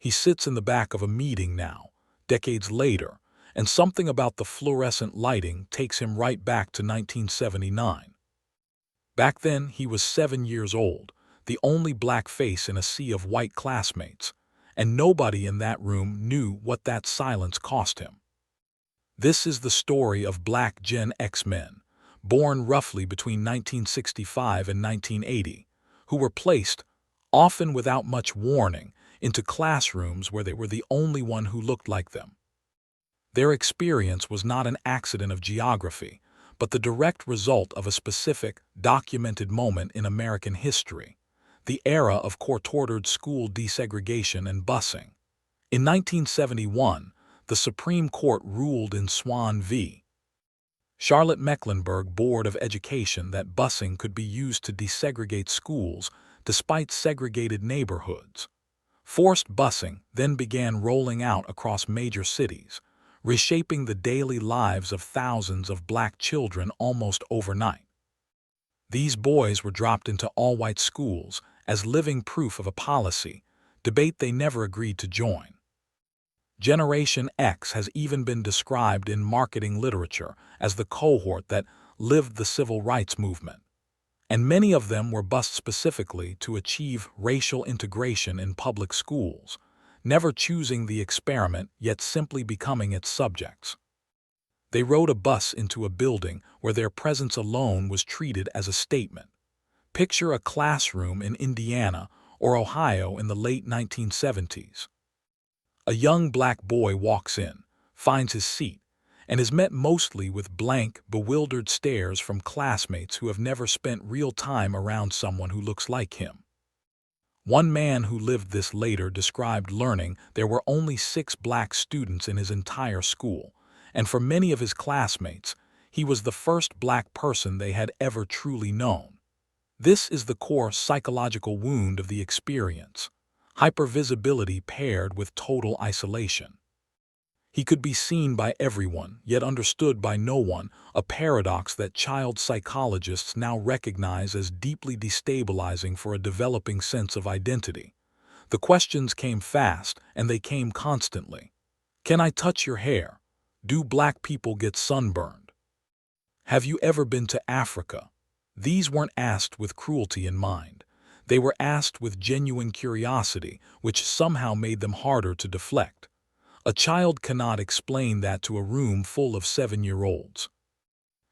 He sits in the back of a meeting now, decades later, and something about the fluorescent lighting takes him right back to 1979. Back then, he was 7 years old, the only black face in a sea of white classmates, and nobody in that room knew what that silence cost him. This is the story of Black Gen X men, born roughly between 1965 and 1980, who were placed, often without much warning, into classrooms where they were the only one who looked like them. Their experience was not an accident of geography, but the direct result of a specific, documented moment in American history, the era of court-ordered school desegregation and busing. In 1971, the Supreme Court ruled in Swan v. Charlotte-Mecklenburg Board of Education that busing could be used to desegregate schools despite segregated neighborhoods. Forced busing then began rolling out across major cities, reshaping the daily lives of thousands of black children almost overnight. These boys were dropped into all-white schools as living proof of a policy, debate they never agreed to join. Generation X has even been described in marketing literature as the cohort that lived the civil rights movement, and many of them were bused specifically to achieve racial integration in public schools, never choosing the experiment yet simply becoming its subjects. They rode a bus into a building where their presence alone was treated as a statement. Picture a classroom in Indiana or Ohio in the late 1970s. A young black boy walks in, finds his seat, and is met mostly with blank, bewildered stares from classmates who have never spent real time around someone who looks like him. One man who lived this later described learning there were only 6 black students in his entire school, and for many of his classmates, he was the first black person they had ever truly known. This is the core psychological wound of the experience: hypervisibility paired with total isolation. He could be seen by everyone, yet understood by no one, a paradox that child psychologists now recognize as deeply destabilizing for a developing sense of identity. The questions came fast, and they came constantly. Can I touch your hair? Do black people get sunburned? Have you ever been to Africa? These weren't asked with cruelty in mind. They were asked with genuine curiosity, which somehow made them harder to deflect. A child cannot explain that to a room full of 7-year-olds.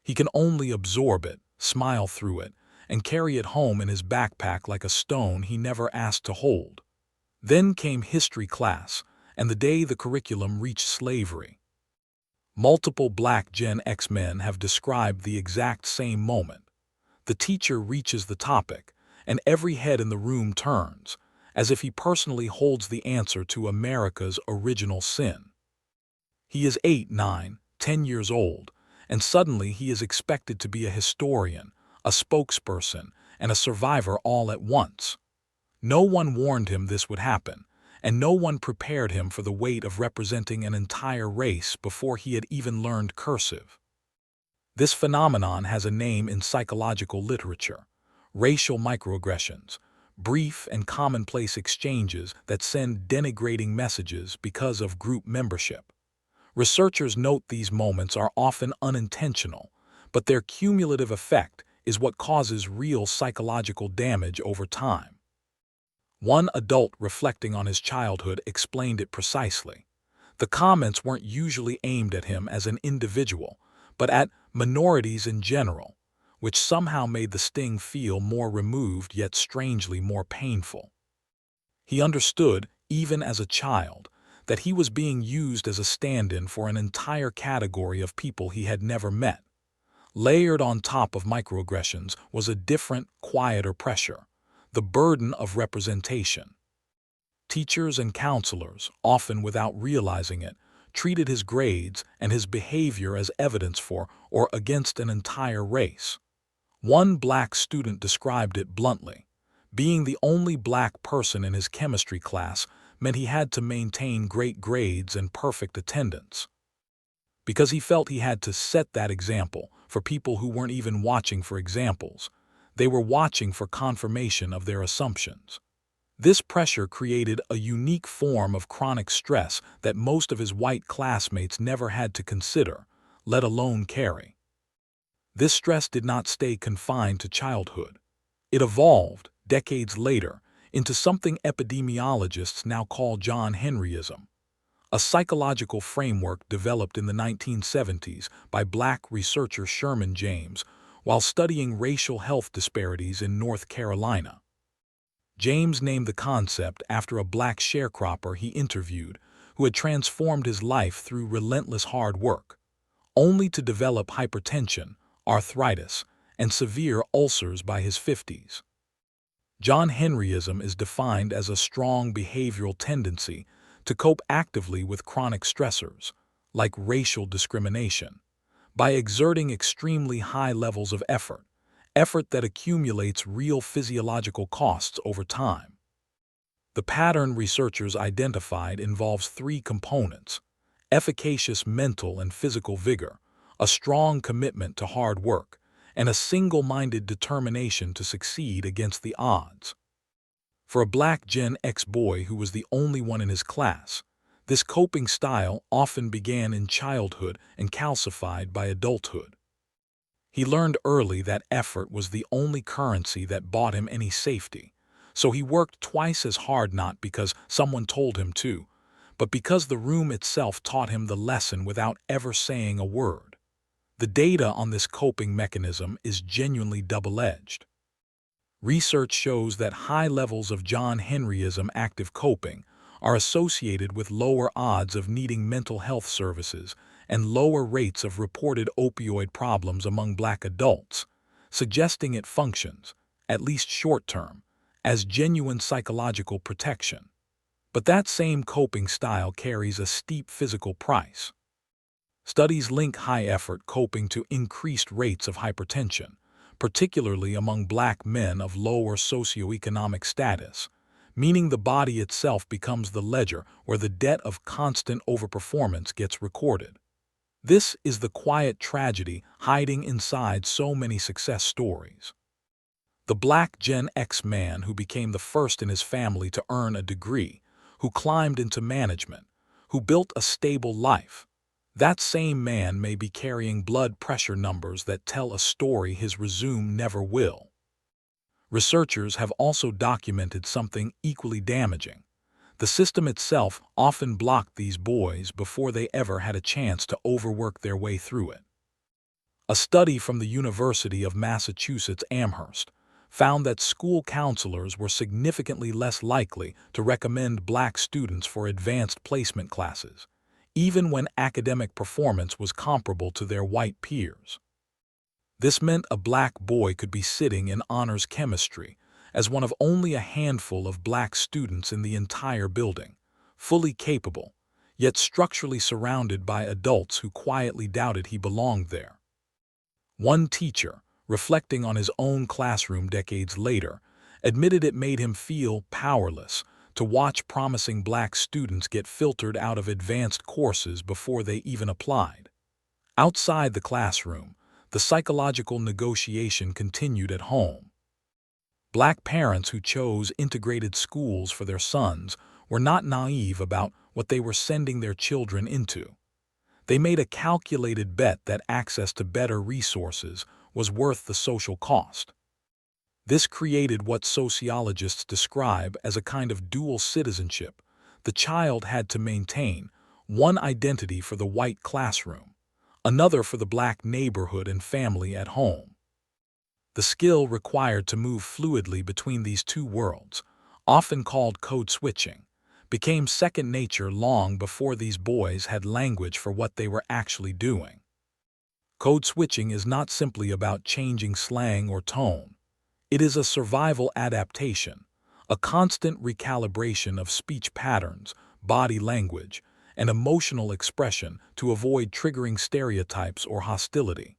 He can only absorb it, smile through it, and carry it home in his backpack like a stone he never asked to hold. Then came history class, and the day the curriculum reached slavery. Multiple Black Gen X men have described the exact same moment. The teacher reaches the topic, and every head in the room turns, as if he personally holds the answer to America's original sin. He is 8, 9, 10 years old, and suddenly he is expected to be a historian, a spokesperson, and a survivor all at once. No one warned him this would happen, and no one prepared him for the weight of representing an entire race before he had even learned cursive. This phenomenon has a name in psychological literature: racial microaggressions, brief and commonplace exchanges that send denigrating messages because of group membership. Researchers note these moments are often unintentional, but their cumulative effect is what causes real psychological damage over time. One adult reflecting on his childhood explained it precisely. The comments weren't usually aimed at him as an individual, but at minorities in general, which somehow made the sting feel more removed yet strangely more painful. He understood, even as a child, that he was being used as a stand-in for an entire category of people he had never met. Layered on top of microaggressions was a different, quieter pressure: the burden of representation. Teachers and counselors, often without realizing it, treated his grades and his behavior as evidence for or against an entire race. One black student described it bluntly: being the only black person in his chemistry class meant he had to maintain great grades and perfect attendance. Because he felt he had to set that example for people who weren't even watching for examples. They were watching for confirmation of their assumptions. This pressure created a unique form of chronic stress that most of his white classmates never had to consider, let alone carry. This stress did not stay confined to childhood. It evolved, decades later, into something epidemiologists now call Henryism, a psychological framework developed in the 1970s by black researcher Sherman James while studying racial health disparities in North Carolina. James named the concept after a black sharecropper he interviewed who had transformed his life through relentless hard work, only to develop hypertension, arthritis, and severe ulcers by his 50s. Henryism is defined as a strong behavioral tendency to cope actively with chronic stressors, like racial discrimination, by exerting extremely high levels of effort that accumulates real physiological costs over time. The pattern researchers identified involves three components: efficacious mental and physical vigor, a strong commitment to hard work, and a single-minded determination to succeed against the odds. For a black Gen X boy who was the only one in his class, this coping style often began in childhood and calcified by adulthood. He learned early that effort was the only currency that bought him any safety, so he worked twice as hard not because someone told him to, but because the room itself taught him the lesson without ever saying a word. The data on this coping mechanism is genuinely double-edged. Research shows that high levels of Henryism active coping are associated with lower odds of needing mental health services and lower rates of reported opioid problems among black adults, suggesting it functions, at least short-term, as genuine psychological protection. But that same coping style carries a steep physical price. Studies link high-effort coping to increased rates of hypertension, particularly among black men of lower socioeconomic status, meaning the body itself becomes the ledger where the debt of constant overperformance gets recorded. This is the quiet tragedy hiding inside so many success stories. The black Gen X man who became the first in his family to earn a degree, who climbed into management, who built a stable life. That same man may be carrying blood pressure numbers that tell a story his resume never will. Researchers have also documented something equally damaging. The system itself often blocked these boys before they ever had a chance to overwork their way through it. A study from the University of Massachusetts Amherst found that school counselors were significantly less likely to recommend black students for advanced placement classes, even when academic performance was comparable to their white peers. This meant a black boy could be sitting in honors chemistry as one of only a handful of black students in the entire building, fully capable, yet structurally surrounded by adults who quietly doubted he belonged there. One teacher, reflecting on his own classroom decades later, admitted it made him feel powerless to watch promising black students get filtered out of advanced courses before they even applied. Outside the classroom, the psychological negotiation continued at home. Black parents who chose integrated schools for their sons were not naive about what they were sending their children into. They made a calculated bet that access to better resources was worth the social cost. This created what sociologists describe as a kind of dual citizenship. The child had to maintain one identity for the white classroom, another for the black neighborhood and family at home. The skill required to move fluidly between these two worlds, often called code switching, became second nature long before these boys had language for what they were actually doing. Code switching is not simply about changing slang or tone. It is a survival adaptation, a constant recalibration of speech patterns, body language, and emotional expression to avoid triggering stereotypes or hostility.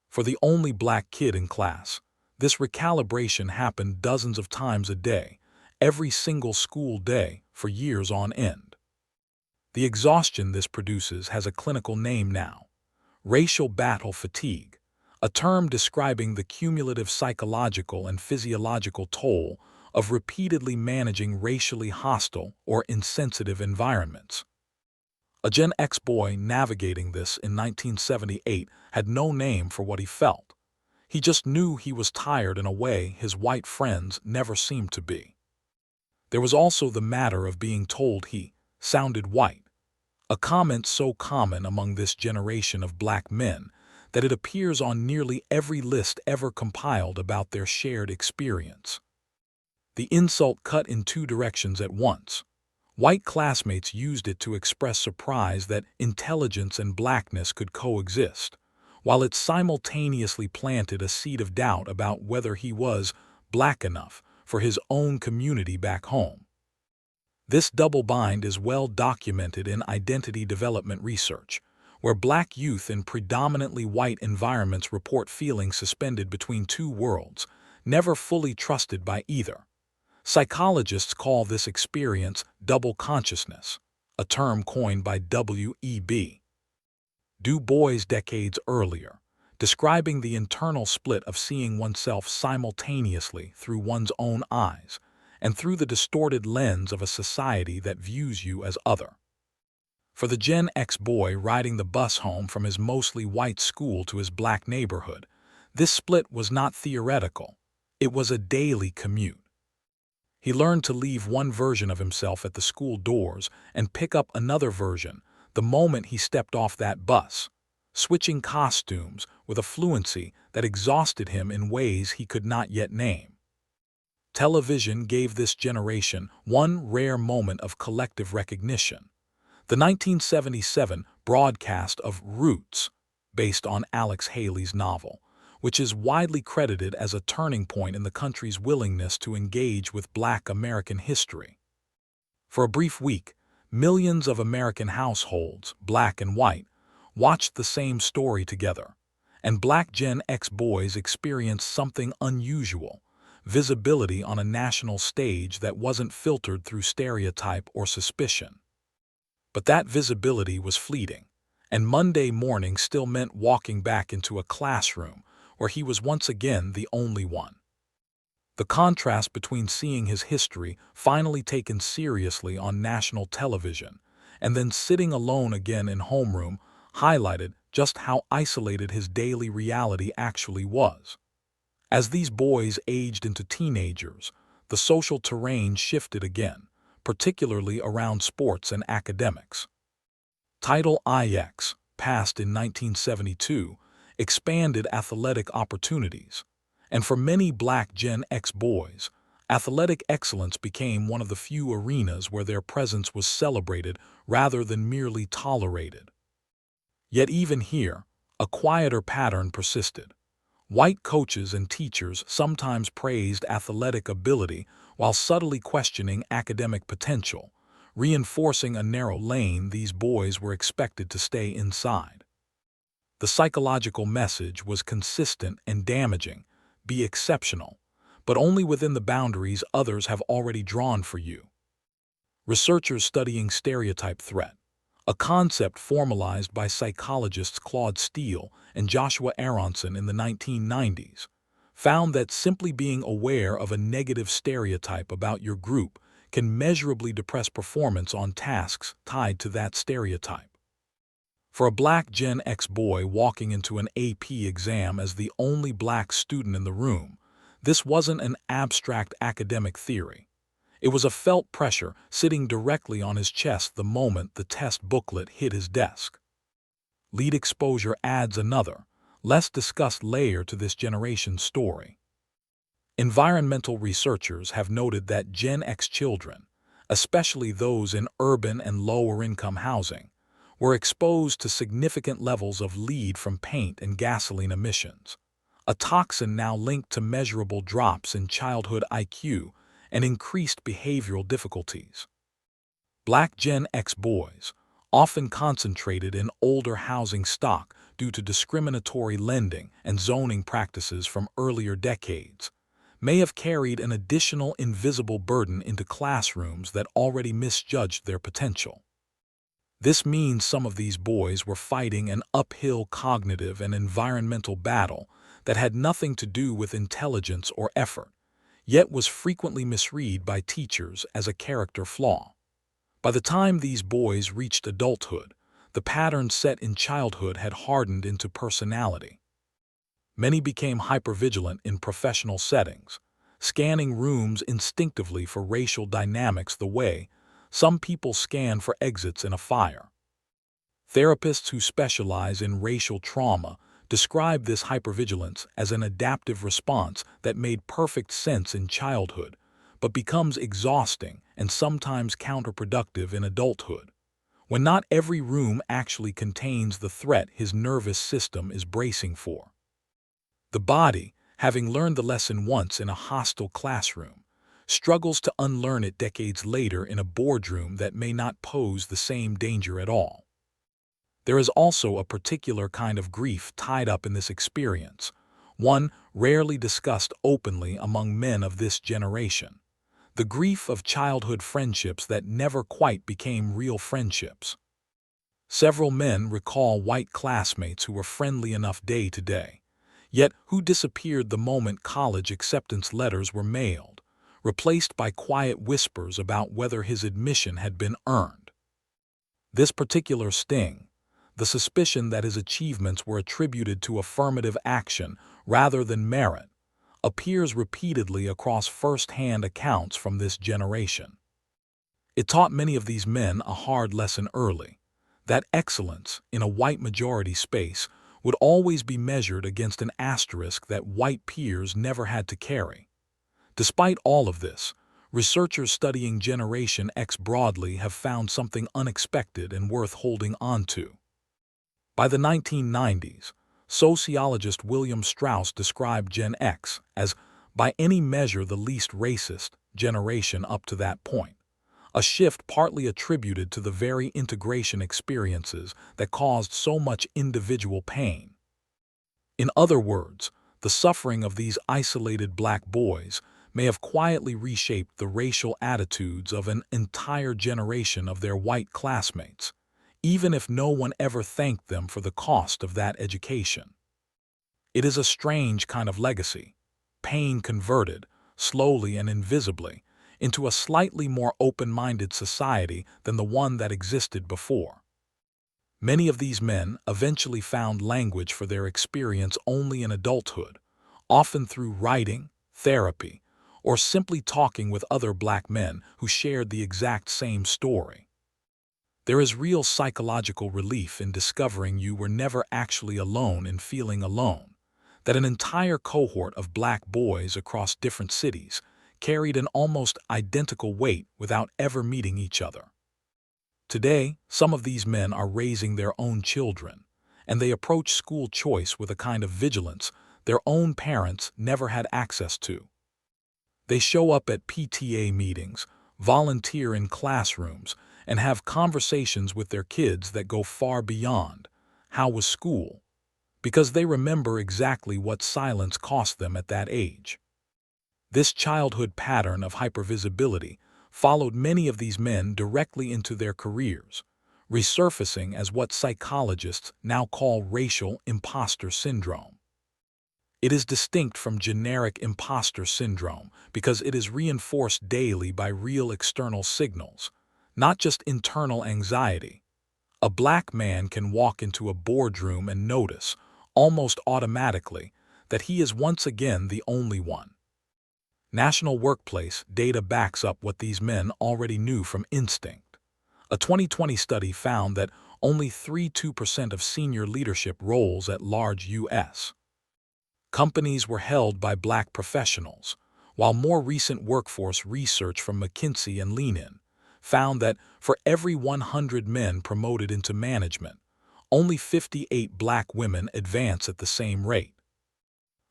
For the only black kid in class, this recalibration happened dozens of times a day, every single school day, for years on end. The exhaustion this produces has a clinical name now: racial battle fatigue, a term describing the cumulative psychological and physiological toll of repeatedly managing racially hostile or insensitive environments. A Gen X boy navigating this in 1978 had no name for what he felt. He just knew he was tired in a way his white friends never seemed to be. There was also the matter of being told he sounded white, a comment so common among this generation of black men that it appears on nearly every list ever compiled about their shared experience. The insult cut in two directions at once. White classmates used it to express surprise that intelligence and blackness could coexist, while it simultaneously planted a seed of doubt about whether he was black enough for his own community back home. This double bind is well documented in identity development research, where black youth in predominantly white environments report feeling suspended between two worlds, never fully trusted by either. Psychologists call this experience double consciousness, a term coined by W.E.B. Du Bois decades earlier, describing the internal split of seeing oneself simultaneously through one's own eyes and through the distorted lens of a society that views you as other. For the Gen X boy riding the bus home from his mostly white school to his black neighborhood, this split was not theoretical. It was a daily commute. He learned to leave one version of himself at the school doors and pick up another version the moment he stepped off that bus, switching costumes with a fluency that exhausted him in ways he could not yet name. Television gave this generation one rare moment of collective recognition. The 1977 broadcast of Roots, based on Alex Haley's novel, which is widely credited as a turning point in the country's willingness to engage with Black American history. For a brief week, millions of American households, black and white, watched the same story together, and black Gen X boys experienced something unusual: visibility on a national stage that wasn't filtered through stereotype or suspicion. But that visibility was fleeting, and Monday morning still meant walking back into a classroom where he was once again the only one. The contrast between seeing his history finally taken seriously on national television and then sitting alone again in homeroom highlighted just how isolated his daily reality actually was. As these boys aged into teenagers, the social terrain shifted again, particularly around sports and academics. Title IX, passed in 1972, expanded athletic opportunities, and for many black Gen X boys, athletic excellence became one of the few arenas where their presence was celebrated rather than merely tolerated. Yet even here, a quieter pattern persisted. White coaches and teachers sometimes praised athletic ability while subtly questioning academic potential, reinforcing a narrow lane these boys were expected to stay inside. The psychological message was consistent and damaging: be exceptional, but only within the boundaries others have already drawn for you. Researchers studying stereotype threat, a concept formalized by psychologists Claude Steele and Joshua Aronson in the 1990s, found that simply being aware of a negative stereotype about your group can measurably depress performance on tasks tied to that stereotype. For a black Gen X boy walking into an AP exam as the only black student in the room, this wasn't an abstract academic theory. It was a felt pressure sitting directly on his chest the moment the test booklet hit his desk. Lead exposure adds another, less discussed layer to this generation's story. Environmental researchers have noted that Gen X children, especially those in urban and lower-income housing, were exposed to significant levels of lead from paint and gasoline emissions, a toxin now linked to measurable drops in childhood IQ and increased behavioral difficulties. Black Gen X boys, often concentrated in older housing stock due to discriminatory lending and zoning practices from earlier decades, may have carried an additional invisible burden into classrooms that already misjudged their potential. This means some of these boys were fighting an uphill cognitive and environmental battle that had nothing to do with intelligence or effort, yet was frequently misread by teachers as a character flaw. By the time these boys reached adulthood, the patterns set in childhood had hardened into personality. Many became hypervigilant in professional settings, scanning rooms instinctively for racial dynamics the way some people scan for exits in a fire. Therapists who specialize in racial trauma describe this hypervigilance as an adaptive response that made perfect sense in childhood, but becomes exhausting and sometimes counterproductive in adulthood, when not every room actually contains the threat his nervous system is bracing for. The body, having learned the lesson once in a hostile classroom, struggles to unlearn it decades later in a boardroom that may not pose the same danger at all. There is also a particular kind of grief tied up in this experience, one rarely discussed openly among men of this generation: the grief of childhood friendships that never quite became real friendships. Several men recall white classmates who were friendly enough day to day, yet who disappeared the moment college acceptance letters were mailed, replaced by quiet whispers about whether his admission had been earned. This particular sting, the suspicion that his achievements were attributed to affirmative action rather than merit, appears repeatedly across first-hand accounts from this generation. It taught many of these men a hard lesson early, that excellence in a white majority space would always be measured against an asterisk that white peers never had to carry. Despite all of this, researchers studying Generation X broadly have found something unexpected and worth holding on to. By the 1990s, sociologist William Strauss described Gen X as, by any measure, the least racist generation up to that point, a shift partly attributed to the very integration experiences that caused so much individual pain. In other words, the suffering of these isolated black boys may have quietly reshaped the racial attitudes of an entire generation of their white classmates, even if no one ever thanked them for the cost of that education. It is a strange kind of legacy, pain converted, slowly and invisibly, into a slightly more open-minded society than the one that existed before. Many of these men eventually found language for their experience only in adulthood, often through writing, therapy, or simply talking with other black men who shared the exact same story. There is real psychological relief in discovering you were never actually alone in feeling alone, that an entire cohort of black boys across different cities carried an almost identical weight without ever meeting each other. Today, some of these men are raising their own children, and they approach school choice with a kind of vigilance their own parents never had access to. They show up at PTA meetings, volunteer in classrooms, and have conversations with their kids that go far beyond "how was school?" because they remember exactly what silence cost them at that age. This childhood pattern of hypervisibility followed many of these men directly into their careers, resurfacing as what psychologists now call racial imposter syndrome. It is distinct from generic imposter syndrome because it is reinforced daily by real external signals, not just internal anxiety. A black man can walk into a boardroom and notice, almost automatically, that he is once again the only one. National workplace data backs up what these men already knew from instinct. A 2020 study found that only 32% of senior leadership roles at large U.S. companies were held by black professionals, while more recent workforce research from McKinsey and Lean-In found that for every 100 men promoted into management, only 58 black women advance at the same rate.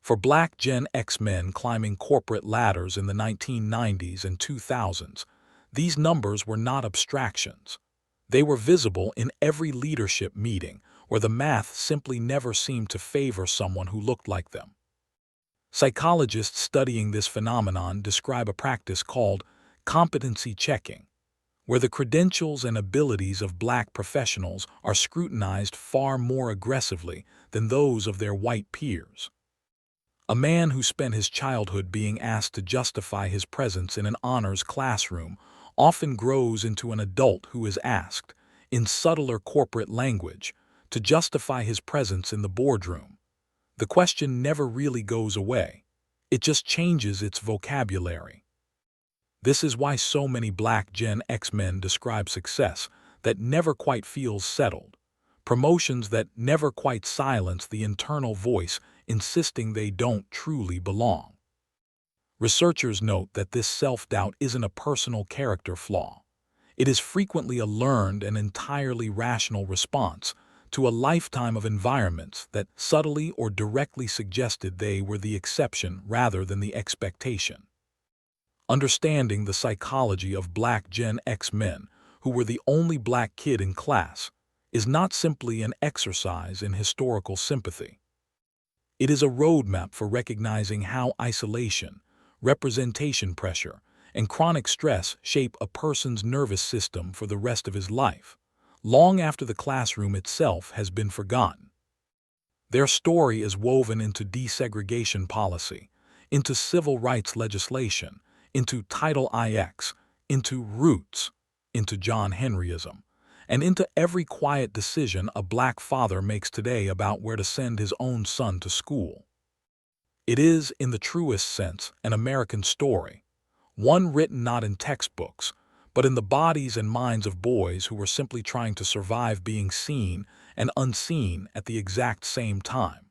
For black Gen X men climbing corporate ladders in the 1990s and 2000s, these numbers were not abstractions. They were visible in every leadership meeting where the math simply never seemed to favor someone who looked like them. Psychologists studying this phenomenon describe a practice called competency checking, where the credentials and abilities of black professionals are scrutinized far more aggressively than those of their white peers. A man who spent his childhood being asked to justify his presence in an honors classroom often grows into an adult who is asked, in subtler corporate language, to justify his presence in the boardroom. The question never really goes away. It just changes its vocabulary. This is why so many Black Gen X men describe success that never quite feels settled, promotions that never quite silence the internal voice insisting they don't truly belong. Researchers note that this self-doubt isn't a personal character flaw. It is frequently a learned and entirely rational response to a lifetime of environments that subtly or directly suggested they were the exception rather than the expectation. Understanding the psychology of Black Gen X men who were the only Black kid in class is not simply an exercise in historical sympathy. It is a roadmap for recognizing how isolation, representation pressure, and chronic stress shape a person's nervous system for the rest of his life, long after the classroom itself has been forgotten. Their story is woven into desegregation policy, into civil rights legislation, into Title IX, into Roots, into John Henryism, and into every quiet decision a Black father makes today about where to send his own son to school. It is, in the truest sense, an American story, one written not in textbooks, but in the bodies and minds of boys who were simply trying to survive being seen and unseen at the exact same time.